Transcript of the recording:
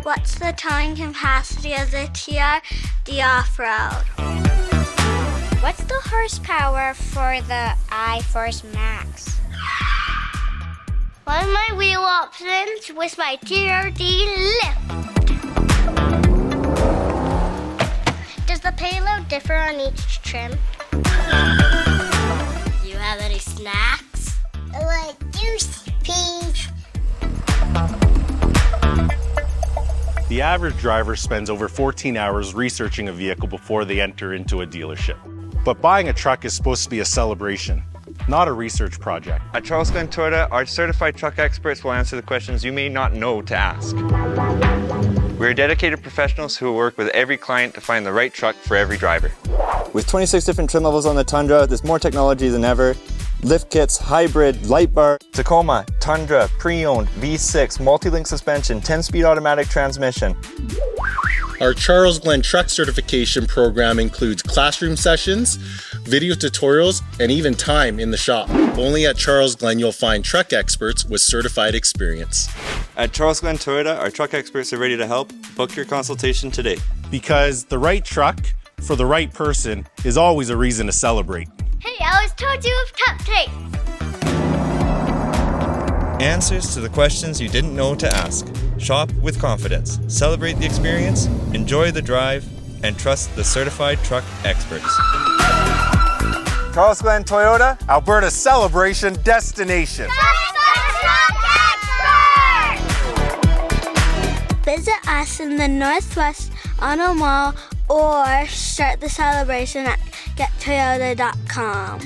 What's the towing capacity of the TRD off-road? What's the horsepower for the iForce Max? What are my wheel options with my TRD lift? Does the payload differ on each trim? Do you have any snacks? I like juicy peas. The average driver spends over 14 hours researching a vehicle before they enter into a dealership. But buying a truck is supposed to be a celebration, not a research project. At Charlesglen Toyota, our certified truck experts will answer the questions you may not know to ask. We're dedicated professionals who work with every client to find the right truck for every driver. With 26 different trim levels on the Tundra, there's more technology than ever. Lift kits, hybrid, light bar. Tacoma, Tundra, pre-owned, V6, multi-link suspension, 10-speed automatic transmission. Our Charlesglen truck certification program includes classroom sessions, video tutorials, and even time in the shop. Only at Charlesglen you'll find truck experts with certified experience. At Charlesglen Toyota, our truck experts are ready to help. Book your consultation today. Because the right truck for the right person is always a reason to celebrate. Hey, I always told you of top tape. Answers to the questions you didn't know to ask. Shop with confidence. Celebrate the experience, enjoy the drive, and trust the certified truck experts. Charlesglen Toyota, Alberta's celebration destination. Visit us in the Northwest Auto Mall or start the celebration at gettoyota.com.